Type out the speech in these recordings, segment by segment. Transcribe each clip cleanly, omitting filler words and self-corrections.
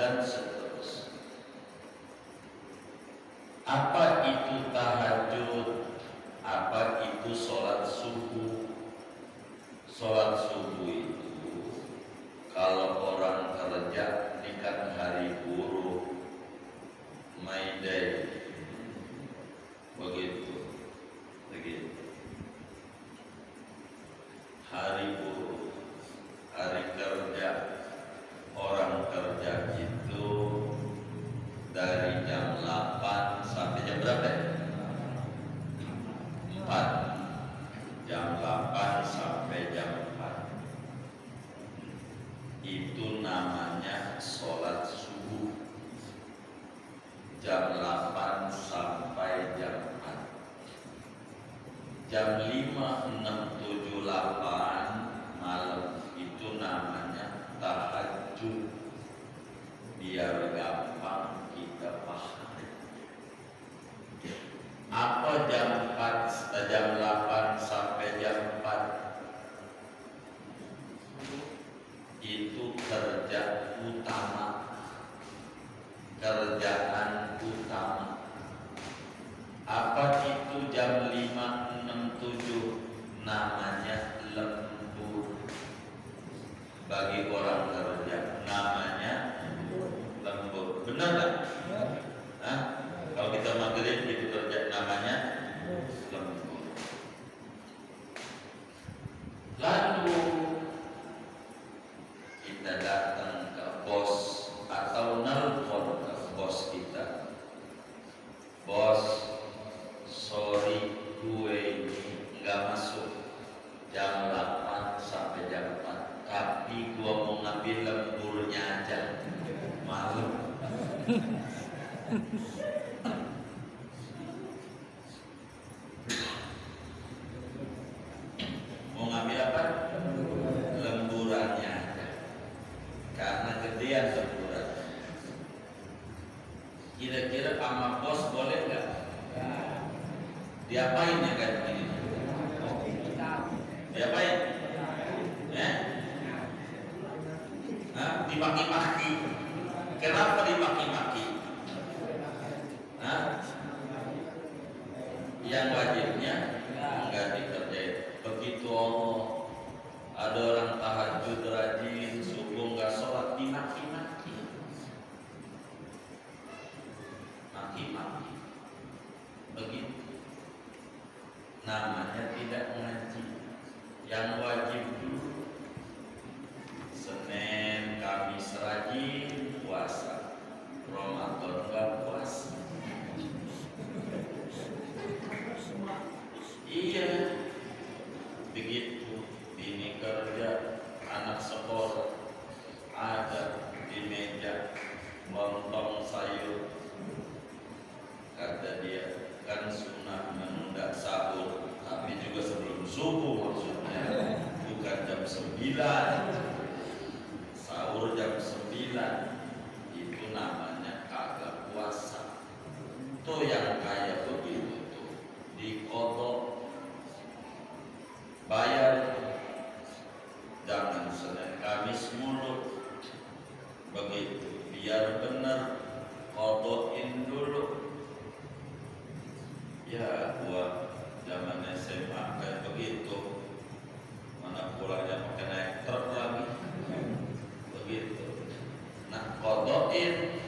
dan seterusnya. Apa itu tahajud? Apa itu sholat subuh? Sholat subuh itu kalau orang kerja ini kan hari buruh, May Day, begitu. Hari buruh, hari kerja, orang kerja itu dari jam 8 sampai jam berapa? 4. Jam 8 sampai jam 4. Itu namanya sholat subuh. Jam 8 sampai jam 4. Jam 5, 6, 7, 8 malam itu namanya tahajud. Biar gampang kita paham. Apa jam 4, jam 8 sampai jam 4? Itu kerja utama, kerjaan utama. Apa itu jam 5, 6, 7? Namanya lembur. Bagi orang kerja namanya lembur. Benar tak? Hah? Kalau kita maghrib itu kerja namanya lembur. Lalu kita datang ke bos atau nelpon ke bos kita. Bos, sorry, gue ini nggak masuk jam 8 sampai jam 4, tapi gue mau ngambil lemburnya aja. Malu. Mau ngambil apa? Lemburannya aja. Karena gedean lemburan. Kira-kira sama bos boleh nggak? Diapain ya kan begini? Diapain? Dimaki-maki. Kenapa dimaki-maki? Yang wajibnya enggak dikerjain. Begitu Allah, ada orang tahajud rajin, subuh enggak sholat, dimaki-maki. Maki-maki. Begitu. Namanya tidak ngaji. Yang wajib dulu. Senin, Kamis rajin puasa, Ramadan enggak puasa. Iya, begitu. Ini kerja, anak sekolah, ada di meja lontong sayur. Kata dia, kan sunnah menunda sahur, tapi juga sebelum subuh maksudnya, bukan jam 9. Sahur jam 9 itu namanya kagak puasa. Tuh yang kayak begitu tuh dikodok, bayar. Jangan Senin Kamis mulu. Begitu, biar benar, kodokin dulu. Ya, gua zaman SMA kayak begitu. Mana pulangnya pakai naik truk lagi. Begitu. Nah, kodokin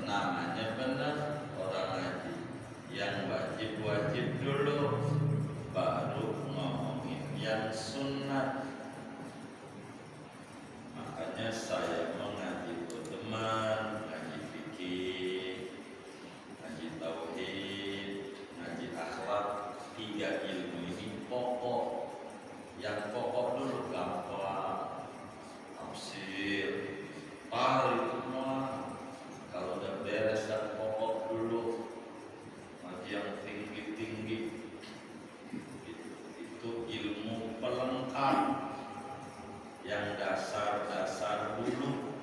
namanya benar orang ngaji. Yang wajib dulu, baru ngomongin yang sunnah. Makanya saya mengaji teman, ngaji fikih, ngaji tauhid, ngaji akhlak. 3 ilmu ini pokok. Yang pokok dulu gampang, tafsir, itu semua. Kalau udah beres dan pokok dulu, ngaji yang tinggi-tinggi, itu ilmu pelengkap. Yang dasar-dasar dulu,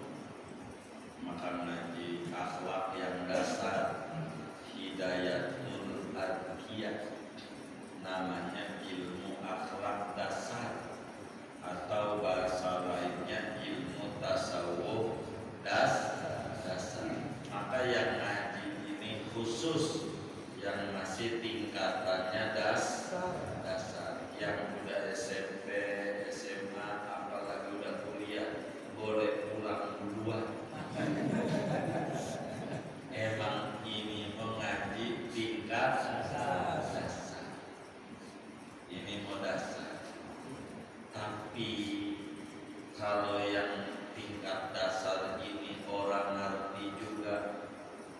maka ngaji akhlak yang dasar, Hidayatul Adhiyah, namanya ilmu akhlak dasar, atau bahasa lainnya ilmu tasawuf dasar. namanya dasar. Yang udah SMP, SMA, apalagi udah kuliah, boleh pulang duluan. Emang ini mengaji tingkat dasar. Ini mau dasar. Tapi kalau yang tingkat dasar ini orang ngerti juga,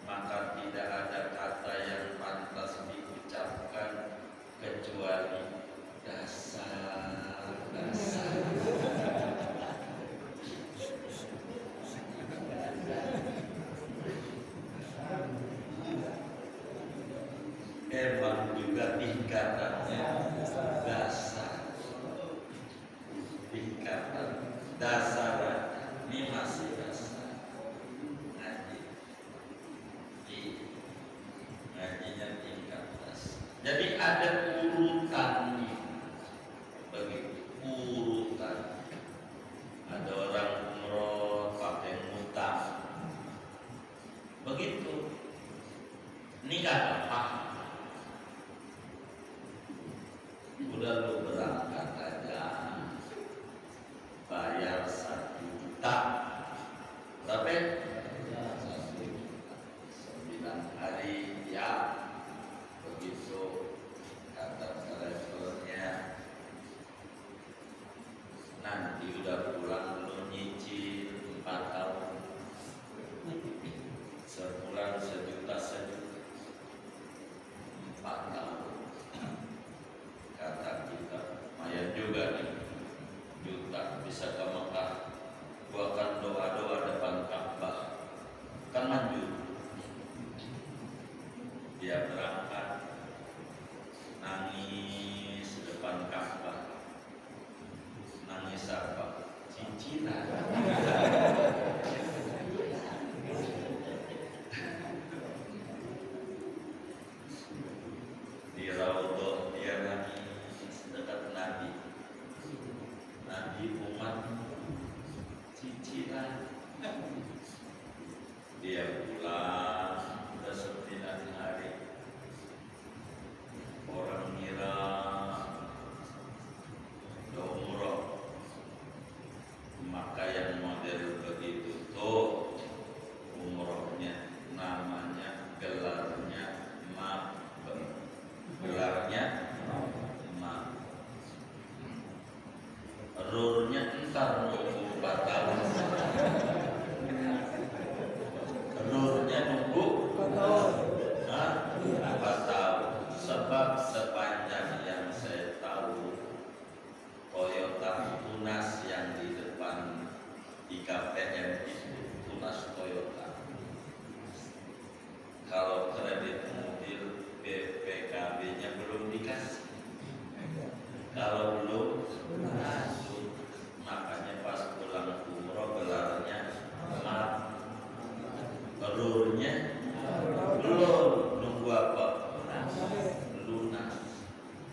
maka tidak ada kata yang pantas diucapkan kecuali dasar. Emang juga tingkatannya dasar. Tingkatan dasar ini masih dasar. Ngajinya tingkat dasar. Jadi ada urutannya. Begitu urutan. Ada orang umroh pakai ngutang. Begitu. Ini kan apa? Udah lu berangkat aja, bayar 1 juta, berapa? 1 juta, 9 hari ya, begitu kata travelnya. Nanti udah pulang lu nyicil 4 tahun, sebulan 1 juta 4 tahun. Kata kita, lumayan juga nih, juta bisa ke Mekah. Gua akan doa-doa depan Ka'bah, kan manjur. Dia berangkat, nangis depan Ka'bah. Nangis apa? Cicilan. Di Raudhah dia nangis dekat Nabi umat cicilan. Dia pulang udah 9 hari. Orang ngira udah umroh, maka yang model begitu tuh umrohnya namanya gelarnya mabem. Gelarnya rurnya entar nunggu 4 tahun. Rurnya nunggu 4 tahun. Sebab sepanjang yang saya tahu, Toyota Tunas yang di depan IKPM itu Tunas Toyota. Kalau kredit mobil BPKB-nya belum dikasih. Kalau belum, makanya pas pulang umroh gelarnya rurnya belum. Nunggu apa? Lunas.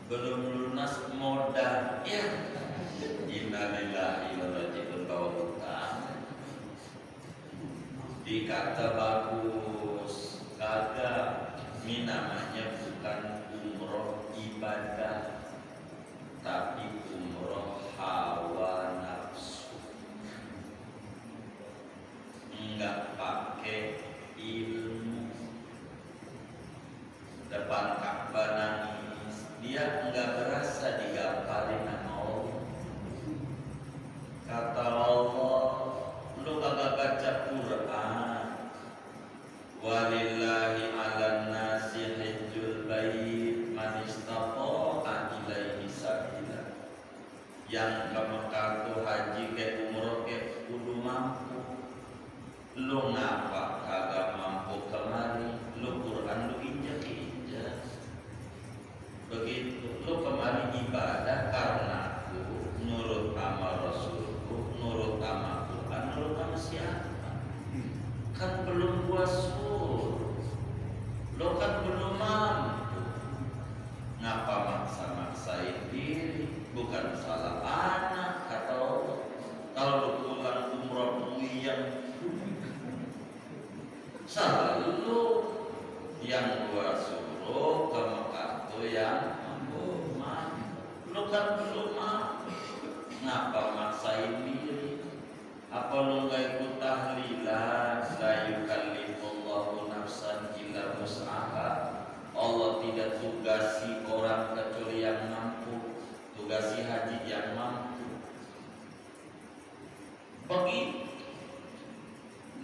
Belum lunas modal. Ya. Innalillahi wa inna ilaihi raji'un. Dikata bagus, kagak. Ini namanya bukan umroh ibadah, tapi umroh hawa nafsu. Enggak pakai ilmu. Depan Ka'bah nangis, dia enggak berasa digamparin sama Allah. Kata Allah, lu kagak baca Quran. Walillahi 'alan nasi hajjul bait man istata'a ilaihi sabila. Yang ke Mekah tuh haji ke umroh ke kudu mampu. Lu ngapa kagak mampu kemari? Lu Quran lu injak-injak. Begitu. Lu kemari ibadah karena aku nurut sama Rasulku, nurut sama Quran, nurut sama siapa? Kan belum gua suruh. Lo kan belum mampu. Ngapa maksa-maksain diri? Bukan salah anak atau kalau lo pulang umroh puyeng, salah lo. Yang gua suruh ke Mekah tuh yang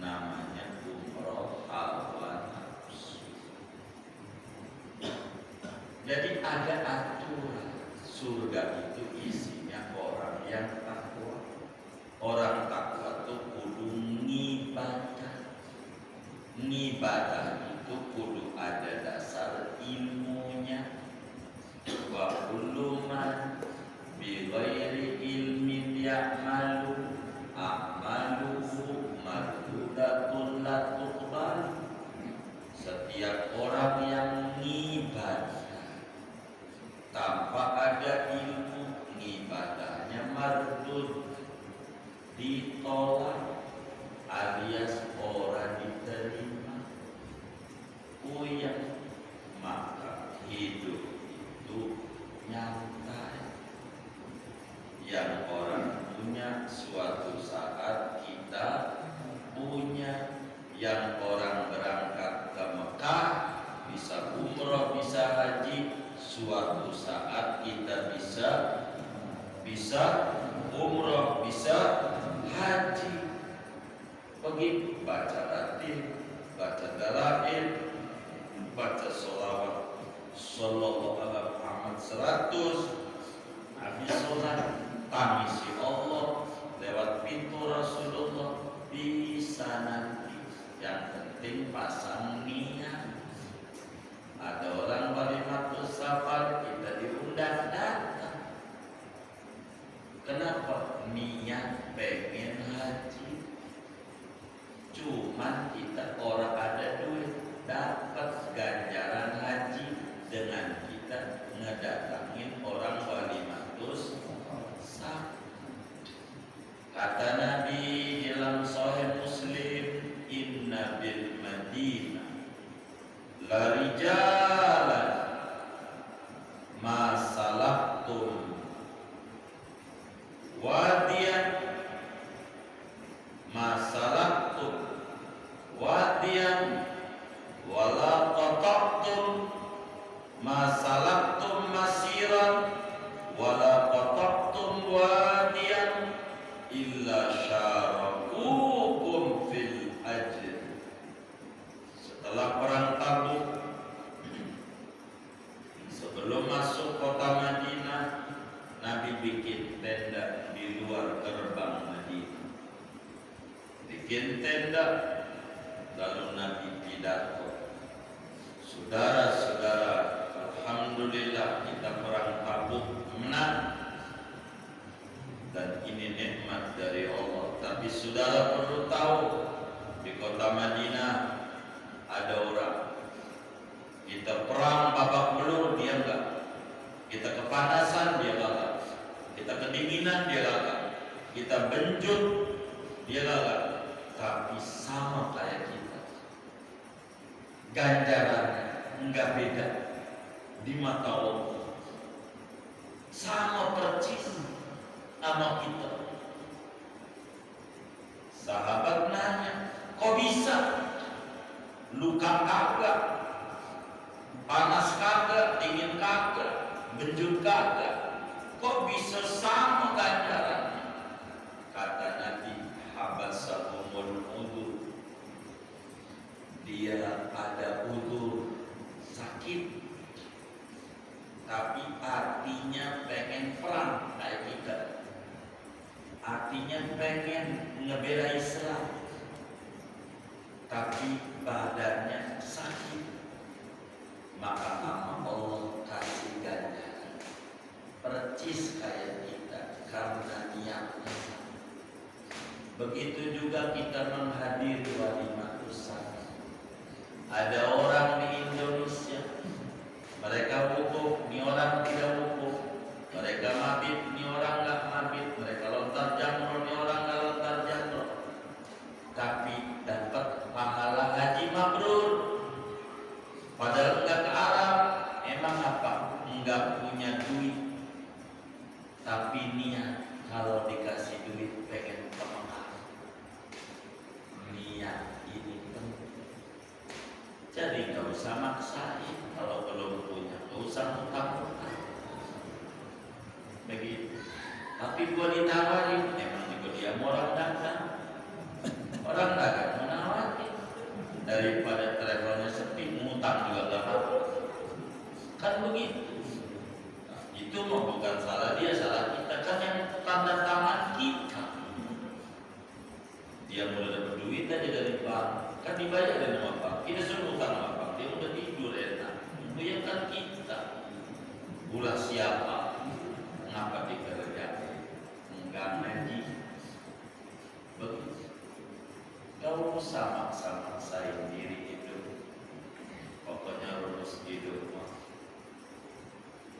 namanya umroh hawa nafsu. Jadi ada aturan, surga itu isinya orang yang takwa. Orang takwa itu kudu ngibadah. Ngibadah itu kudu ada dasar ilmunya. Wa kullu man bi ghairi ilmin ya'malu a'maluhu mardudatun la tuqbal. Setiap orang yang ngibadah tanpa ada ilmu, ngibadahnya mardud, ditolak alias orang diterima. Uyang, maka hidup itu nyantai. Yang orang punya suatu saat kita punya. Yang orang berangkat ke Mekah bisa umroh, bisa haji, suatu saat kita bisa umroh, bisa haji. Begitu baca Latin, baca dalail, baca sholawat sallallahu alaihi Muhammad 100, habis sholat tamisi Allah lewat pintu Rasulullah, bisa nanti. Yang penting pasang niat. Ada orang Walimatus Safar, kita diundang datang. Kenapa? Niat pengen haji. Cuman kita orang ada duit, dapat ganjaran haji dengan kita ngedatangin orang Walimatus Safar. Kata Nabi dalam Sahih Muslim, inna bil Madinah la rijalan ma salaktum wadiyan ma salaktum wadiyan wala qata'tum ma salaktum masiran wala qata'tum wadiyan illa syarakukum fil ajr. Setelah perang Tabuk, sebelum masuk kota Madinah, Nabi bikin tenda di luar gerbang Madinah. Bikin tenda, lalu Nabi pidato. Saudara-saudara, alhamdulillah kita perang Tabuk menang. Dan ini nikmat dari Allah. Tapi saudara perlu tahu, di kota Madinah ada orang, kita perang babak belur, dia enggak. Kita kepanasan, dia gagal. Kita kedinginan, dia gagal. Kita benjut, dia gagal. Tapi sama kayak kita, ganjarannya enggak beda di mata Allah. Sama persis sama kita. Sahabat nanya, kok bisa? Luka kagak, panas kagak, dingin kagak, benjut kagak, kok bisa sama ganjarannya? Kata Nabi, habasahumul udur. Dia ada udur, sakit, tapi artinya pengen perang kayak kita. Artinya pengen ngebela Islam, tapi badannya sakit. Maka sama Allah kasih ganjaran percis kayak kita karena niatnya. Begitu juga kita menghadiri Walimatus Safar. Ada orang di Indonesia, mereka wukuf, ini orang tidak wukuf. Mereka mabit, ini orang nggak mabit. Mereka lontar jamrah, ini orang nggak lontar jamrah. Tapi dapat pahala haji mabrur. Padahal enggak ke Arab. Emang apa? Enggak punya duit. Tapi niat kalau dikasih duit pengen ke Mekah. Niat ini penting. Jadi nggak usah maksain kalau belum punya. Nggak usah utang-utang. Begitu. Tapi gua ditawarin, emang juga dia orang dagang. Orang dagang mana daripada travelnya sepi, ngutang juga gak apa-apa. Kan begitu. Nah, itu mah bukan salah dia, salah kita. Kan yang tanda tangan kita. Dia mulai dapat duit aja dari bank, kan dibayar dari nama bank. Kita suruh utang sama bank, dia udah tidur enak. Itu yang kan kita. Ulah siapa? Ngapa dikerjakan? Enggak ngaji. Begitu. Kau usah maksa-maksain diri hidup. Pokoknya lulus hidup mah.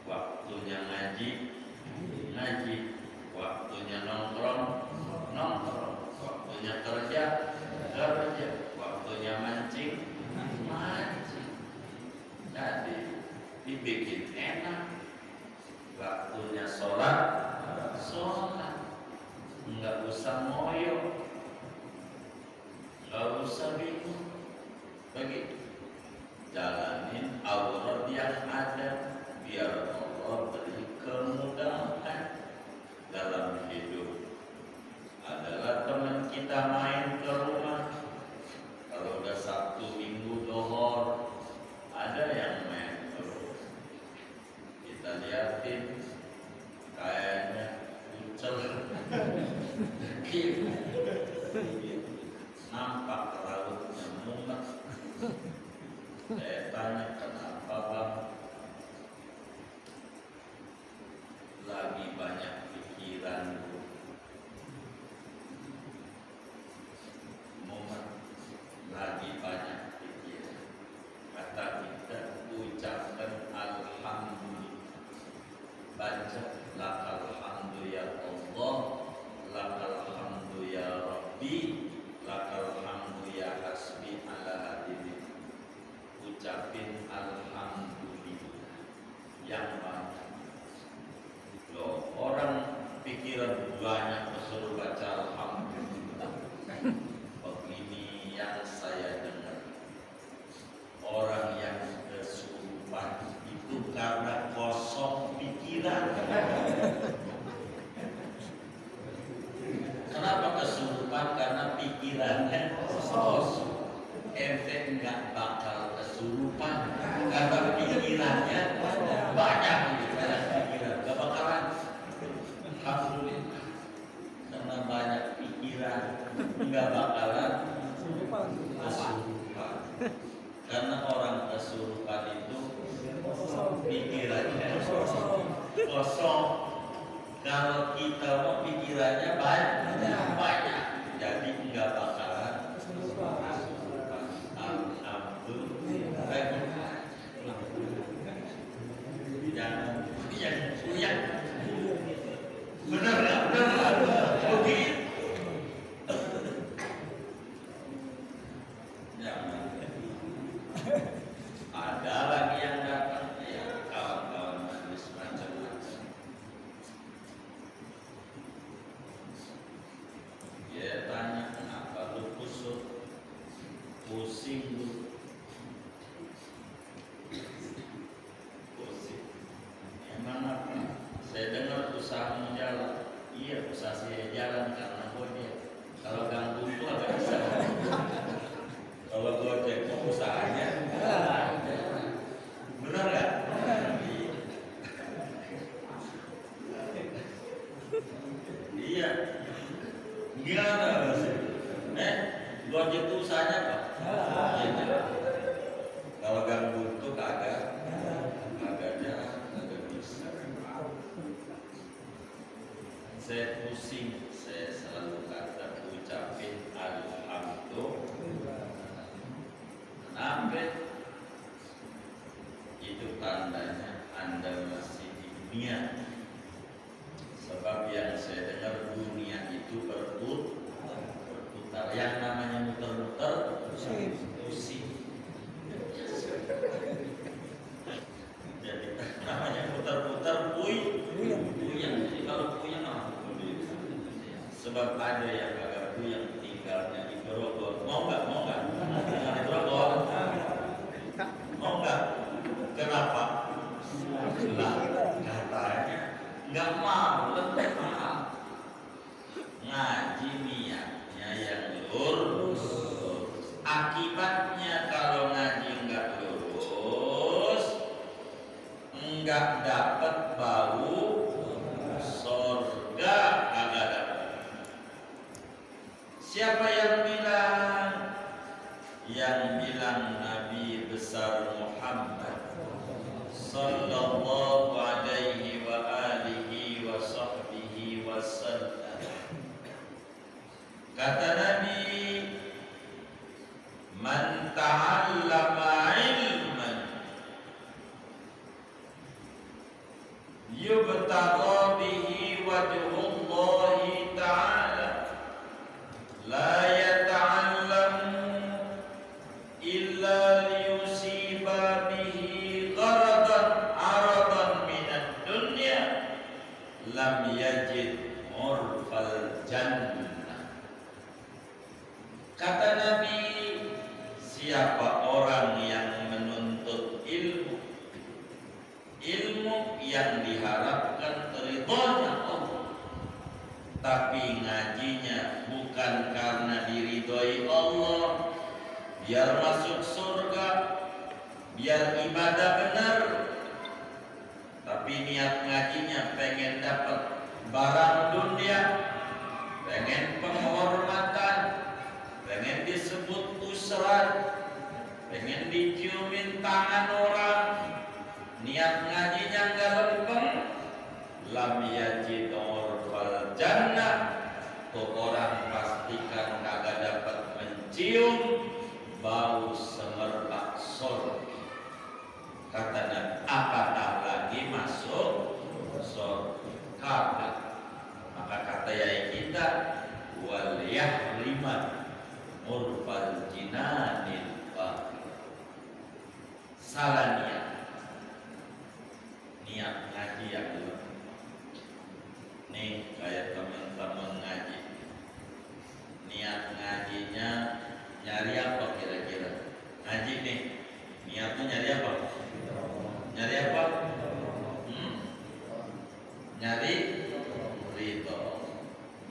Waktunya ngaji, ngaji. Waktunya nongkrong, nongkrong. Waktunya kerja, kerja. Waktunya mancing, mancing. Jadi dibikin enak. Waktunya sholat, sholat. Enggak usah ngoyo, enggak usah bingung. Begitu. Jalanin aurat yang ada, biar Allah beri kemudahan dalam hidup. Adalah teman kita main ke rumah, kalau udah Sabtu Minggu dohor, ada yang main ke rumah. Kita liatin, kayaknya kucel, nampak rautnya mumet. Saya tanya, kenapa bang? Lagi banyak pikiran. Lagi banyak pikiran. Kata kita ucapkan alhamdulillah. Baca lakal hamdu ya Allah, lakal hamdu ya Rabbi, lakal hamdu ya hasbi ala hadirin. Ucapin alhamdulillah yang banyak. Loh, orang pikiran banyak disuruh baca alhamdulillah. Begini yang saya dengar, orang yang kesurupan itu karena kosong pikiran. Kenapa kesurupan? Karena pikirannya kosong. Ente enggak bakal kesurupan karena pikirannya banyak. Pikiran gak bakalan. Alhamdulillah, karena banyak pikiran enggak bakalan kesurupan. Karena orang kesurupan itu pikirannya kosong. Kalau kita mau pikirannya banyak, jadi enggak bakalan kesurupan. Alhamdulillah. Jangan yang benar nggak? Begitu. Jangan. Ada lagi yang datang, ya kawan-kawan majelis macam-macam. Dia tanya, kenapa lu kusut, pusing lu? Pusing. Emang apa? Saya dengar usahamu jalan. Iya, usaha saya jalan karena gojek. Kalau ganggu itu agak bisa. Kalau gojek usahanya benar nggak? Iya. Gimana sih? Gojek itu usahanya apa? Kalau ganggu itu kagak bisa. Saya pusing, saya selalu kata ucapin alhamdulillah. Kenapa? Itu tandanya Anda masih di dunia. Sebab yang saya dengar dunia itu berputar. Yang namanya muter-muter, pusing. Jadi namanya muter-muter, puyeng. Jadi kalau puyeng apa? Sebab ada Akibatnya kalau ngaji nggak lurus, nggak dapat bau sorga, kagak dapat. Siapa yang bilang? Yang bilang Nabi besar Muhammad sallallahu alaihi wa alihi wa sahbihi wasallam. Kata Nabi, man ta'allama ilman yubtagha bihi wajhullahi ta'ala la yata'allamu illa liyusiba bihi gharadan aradan minad dunya lam yajid urfal jannah. Kata Nabi, siapa orang yang menuntut ilmu yang diharapkan ridhonya Allah, tapi ngajinya bukan karena diridhoi Allah, biar masuk surga, biar ibadah benar, tapi niat ngajinya pengen dapat barang dunia, pengen penghormatan, pengen disebut usrat, pengen diciumin tangan orang, niat ngajinya nggak lempeng, lam yajid urfal jannah, tuh orang pastikan kagak dapat mencium bau semerbak surga. Kata Nabi, apatah lagi masuk surga. Maka kata yai kita, wal yahriman urfal jinanil baqi. Salah niat ngaji yang dulu. Nih kayak teman-teman ngaji, niat ngajinya nyari apa kira-kira? Ngaji nih, niatnya nyari apa? Nyari apa? Nyari ridho.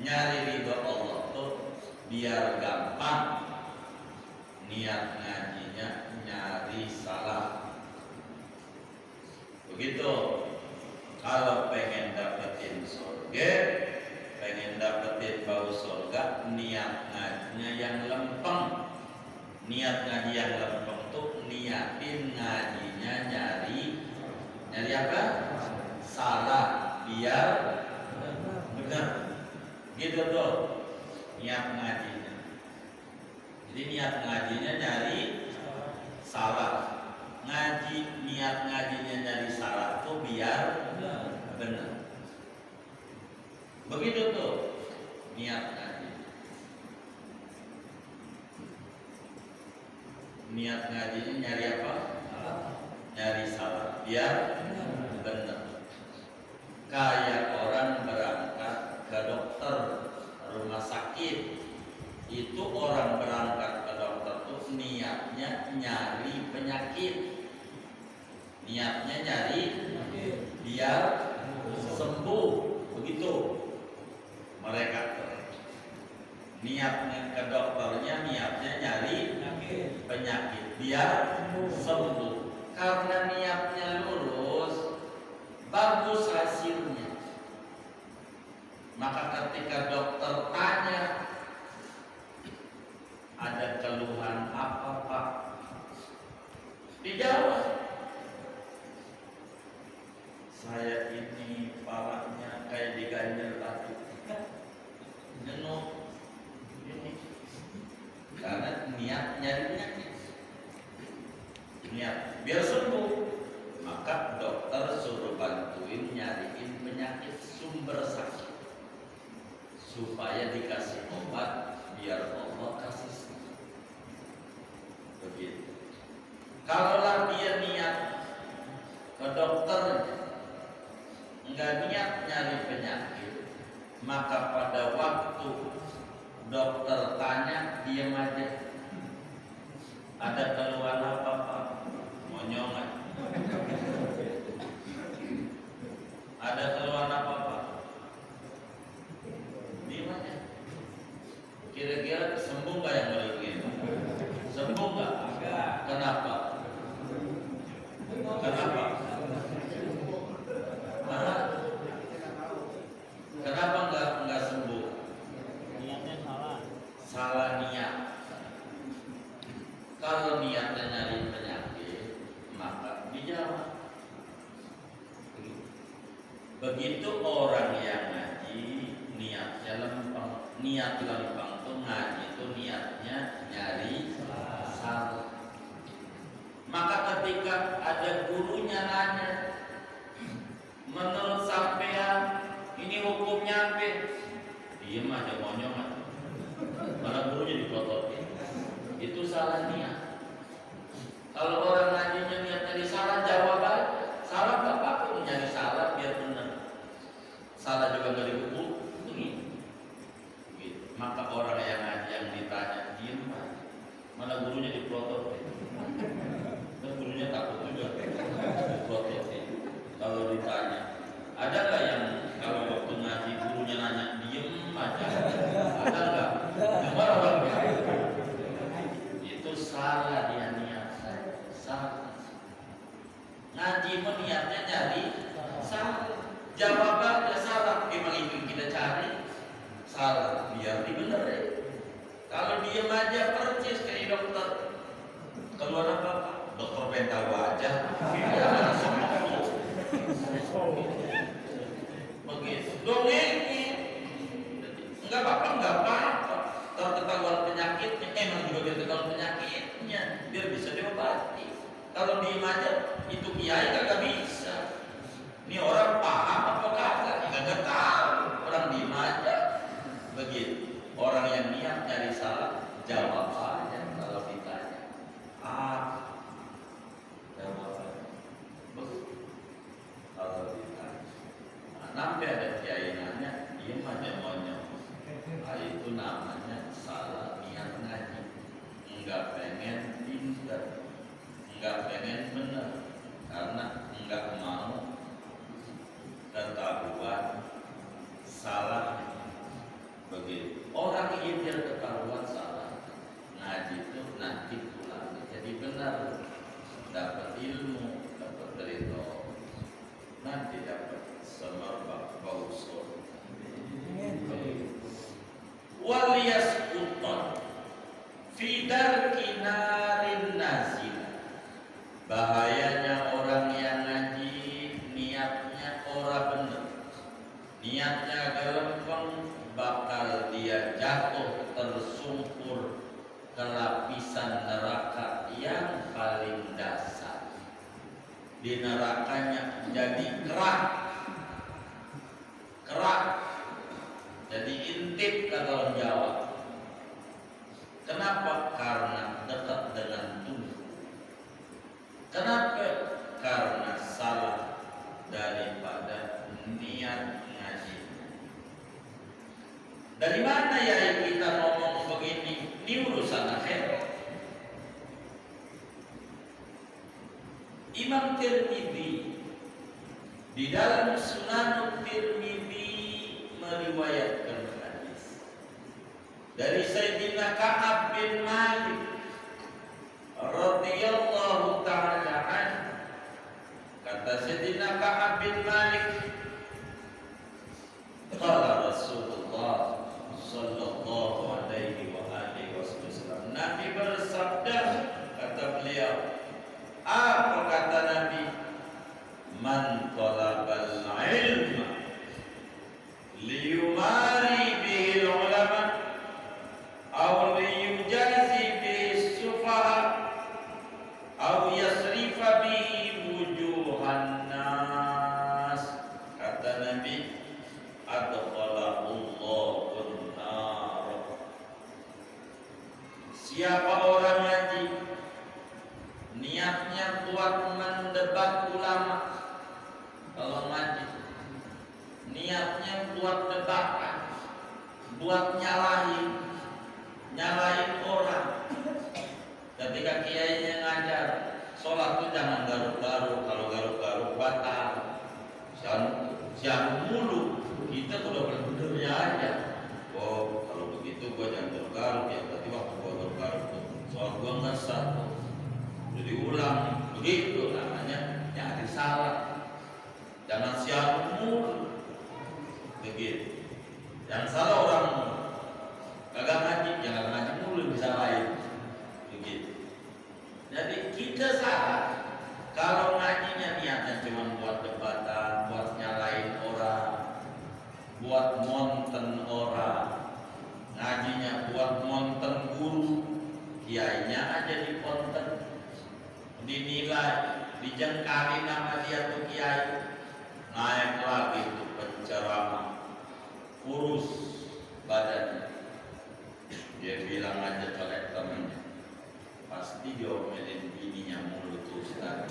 Nyari ridho Allah tuh biar gampang. Niat ngajinya nyari salah. Begitu. Kalau pengen dapetin surga, pengen dapetin bau surga, niat ngajinya yang lempeng. Niat ngaji yang lempeng tuh niatin ngajinya nyari apa? Salah, biar benar. Gitu tuh niat ngajinya. Jadi niat ngajinya nyari salah. Niat ngajinya nyari salah tuh biar benar. Begitu tuh niat ngaji. Niat ngajinya nyari apa? Nyari salah biar benar. Kayak orang berangkat ke dokter rumah sakit, itu orang berangkat ke dokter tuh niatnya nyari penyakit, niatnya nyari biar sembuh. Begitu mereka niatnya ke dokternya, niatnya nyari penyakit biar sembuh. Karena niatnya lurus, bagus hasilnya. Maka ketika dokter tanya, ada keluhan apa Pak? Dijawab, saya ini parahnya kayak diganjel batu, jenuh ini. Karena niat nyari penyakit, niat biar sembuh. Maka dokter suruh bantuin nyariin penyakit sumber sakit, supaya dikasih obat biar Allah kasih sembuh. Begitu. Kalaulah dia niat ke dokter, enggak niat nyari penyakit, maka pada waktu dokter tanya, diam aja. Ada keluhan apa Pak? Monyongan. Ada keluhan apa Pak? Diam aja. Kira-kira sembuh nggak yang begini? Kalau niatnya nyari penyakit, maka dijawab. Begitu orang yang ngaji niatnya lempeng, niat lempeng tuh ngaji itu niatnya nyari salah. Maka ketika ada gurunya nanya, menurut sampean ini hukumnya apa? Diem aja monyong aja. Malah gurunya diprototin. Itu salah niat. Kalau orang ngajinya niatnya di salah, jawab aja. Salah gak apa-apa, nyari salah biar benar. Salah juga gak dihukum. Gitu. Maka orang yang ngaji yang ditanya diem aja. Malah gurunya diprototin. Dan gurunya takut juga diprototin. Kalau ditanya, ada nggak yang kalau waktu ngaji gurunya nanya diem aja? Ada nggak? Dengar orangnya. Itu salah dia niat saya. Salah. Ngaji pun niatnya nyari salah. Jawabannya salah. Memang itu yang kita cari. Salah. Biar dibenerin. Kalau diem aja percis kayak dokter. Keluar apa? Dokter pengen tahu aja. Begitu. Dongengin. Enggak apa-apa. Terketahuan penyakitnya, emang juga biar ketahuan penyakitnya, biar bisa diobati. Kalau diem aja, itu kiai kagak bisa. Ini orang paham apa kagak? Kagak tahu. Orang diem aja. Begitu. Orang yang niat nyari salah, jawab aja kalau ditanya. Jawab aja. Kalau ditanya. Sampai ada kiai nanya, diem aja monyong. Itu namanya salah niat ngaji. Enggak pengen pintar, enggak pengen benar, karena enggak mau ketahuan salah. Begitu. Orang ingin biar ketahuan salah, ngaji itu nanti pulang jadi benar, dapat ilmu, dapat ridho, nanti dapat semerbak bausul. Waliyasquton fi darki narin nazil. Bahayanya orang yang ngaji niatnya ora bener, niatnya gelempeng, bakal dia jatuh tersungkur ke lapisan neraka yang paling dasar. Di nerakanya jadi kerak, jadi intip kata orang Jawa. Kenapa? Karena dekat dengan tubuh. Kenapa? Karena salah daripada niat ngaji. Dari mana ya kita ngomong begini? Ini urusan akhirat. Imam Tirmidzi di dalam Sunan Tirmidzi meriwayatkan hadis dari Sayyidina Ka'ab bin Malik radhiyallahu ta'ala anhu. Kata Sayyidina Ka'ab bin Malik, qala Rasulullah sallallahu alaihi wa alihi wasallam, Nabi bersabda, kata beliau, apa kata Nabi? Man talabal ilma liyumari bihi ulama aw liyujazi bihi sufaha aw yasrifa bihi wujuhan nas. Kata Nabi, adkhalahullahu nar. Siapa orang ngaji niatnya buat mendebat ulama, kalau ngaji niatnya buat debakan, buat nyalahin orang. Ketika kiainya ngajar, sholat itu jangan garuk-garuk, kalau garuk-garuk batal. Jangan mulu, kita udah bener-benernya aja. Oh, kalau begitu gua jangan garuk-garuk ya, berarti waktu gua garuk-garuk sholat gua nggak sah. Jadi ulang, begitu namanya nyari salah. Jangan siap mulu, begitu. Jangan salah orang mulu. Kagak ngaji, jangan ngaji mulu bisa lain, begitu. kita salah kalau ngajinya niatnya cuma buat debatan, buat nyalain orang, buat monten orang, ngajinya buat monten guru, kiainya aja di konten, dinilai, dijengkali nama dia tuh kiai, naik lagi tuh penceramah, kurus badannya, dia bilang aja colek temennya, pasti diomelin bininya mulu tuh Ustaz.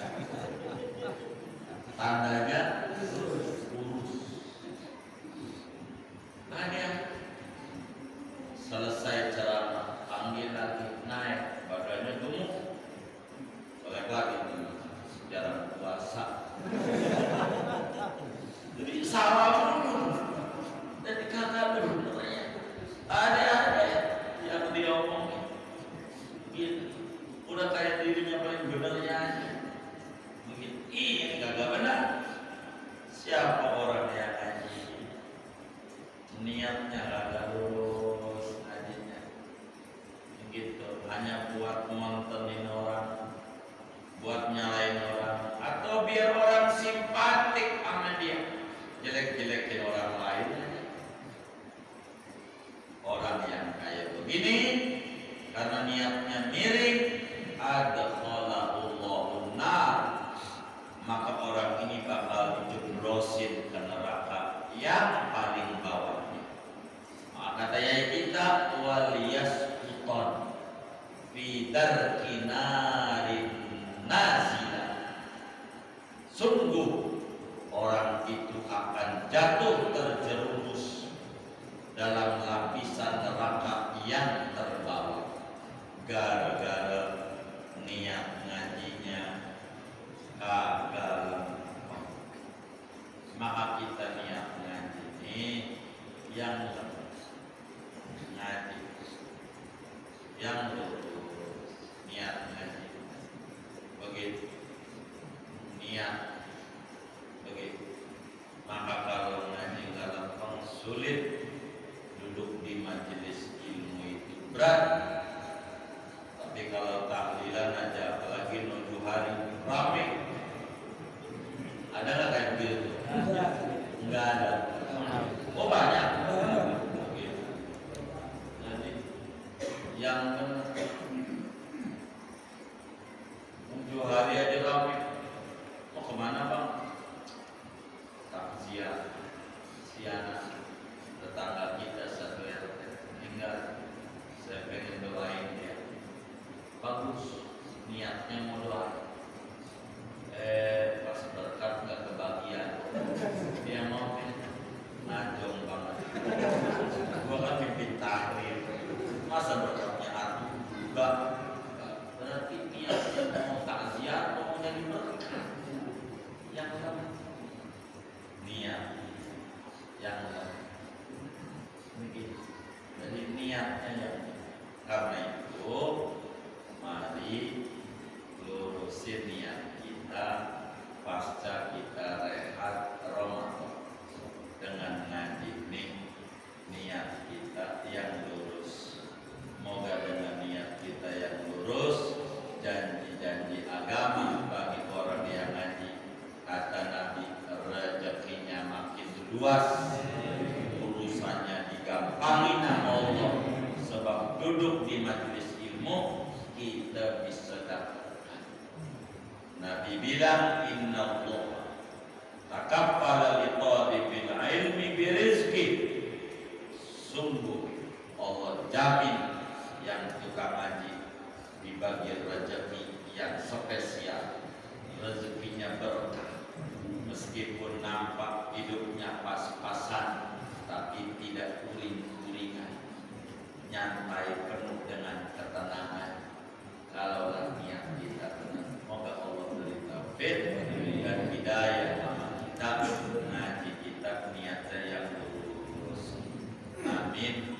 Tandanya kurus. Nanya, selesai ceramah, panggil lagi, naik, badannya gemuk, colek lagi tuh jarang puasa. Jadi salah dulu, jadi kata dulu ada yang diomongin gitu, udah kayak dirinya paling benernya aja begitu. Ini kagak benar. Siapa orang yang ngaji niatnya kagak lurus ngajinya begitu, hanya buat ngontenin orang, buat nyalain orang, atau biar orang simpatik sama dia, jelek-jelekin orang lain. Orang yang kayak begini karena niatnya miring, adkhalahullahu nar, maka orang ini bakal dijeblosin ke neraka yang paling bawahnya. Maka kata yai kita, waliyasqutan fi darkinarin nazilah, sungguh orang itu akan jatuh terjerumus dalam lapisan neraka yang terbawah gara-gara niat ngajinya kagak. Maka kita niat ngaji ini yang ngaji, yang niat ngaji begitu, niat begitu. Maka kalau ngaji nggak gampang, sulit. Duduk di majelis ilmu itu berat, tapi kalau tahlilan aja, apalagi 7 hari rame. Ada nggak kayak begitu? Nggak ada. Oh banyak. Begitu. Jadi yang 7 hari aja rame. Mau kemana bang? Takziah, siana tetangga kita satu RT meninggal, saya pengen doain dia. Bagus, niatnya mau doa. Pas berkat nggak kebagian, dia mau ngajong banget. Gua kan mimpin taklim, masa berkatnya aku juga. Berarti niatnya mau takziah, mau jadi berkat. Yang niat, yang begitu. Jadi niatnya yang karena itu mari lurusin niat kita pasca kita rehat Ramadan dengan ngaji ini, niat kita yang lurus. Moga dengan niat kita yang lurus, janji-janji agama bagi orang yang ngaji, kata Nabi, rezekinya makin luas, gampangin nama Allah, sebab duduk di majelis ilmu kita bisa dapatkan. Nabi bilang, inna Allah takaffala li talibil ilmi birizki, sungguh Allah jamin yang tukang ngaji dibagi rezeki yang spesial, rezekinya berkah, meskipun nampak hidupnya pas-pasan, tapi tidak uring-uringan, nyantai, penuh dengan ketenangan. Kalau niat kita benar, semoga Allah beri taufik dan hidayah kita, ngaji kita niatnya yang lurus. Amin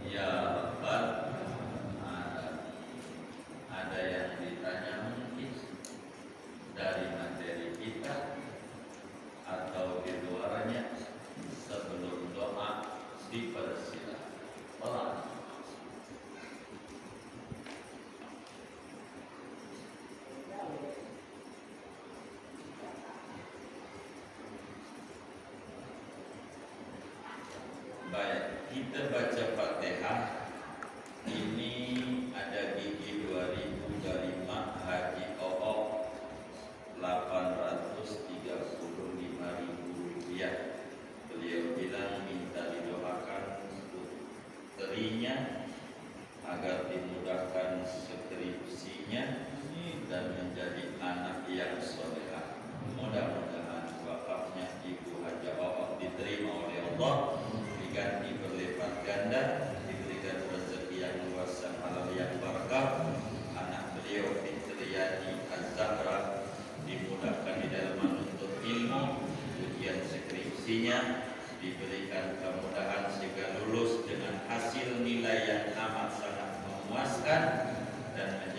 ya rabbal alamin. Ada yang ditanya mungkin dari materi kita atau di luarnya? Sebelum doa dipersilakan. solehah. Ini ada gigi 2000 dari Mak Haji Oo, 835.000 rupiah. Beliau bilang minta didoakan puterinya agar dimudahkan skripsinya dan menjadi anak yang solehah. Mudah-mudahan wakafnya Ibu Haji Oo diterima oleh Allah, diganti berlipat ganda, diberikan rezeki yang luas dan halal yang barakah. Anak beliau Fitriani Az-Zahra dimudahkan di dalam menuntut ilmu, ujian skripsinya diberikan kemudahan sehingga lulus dengan hasil nilai yang amat sangat memuaskan dan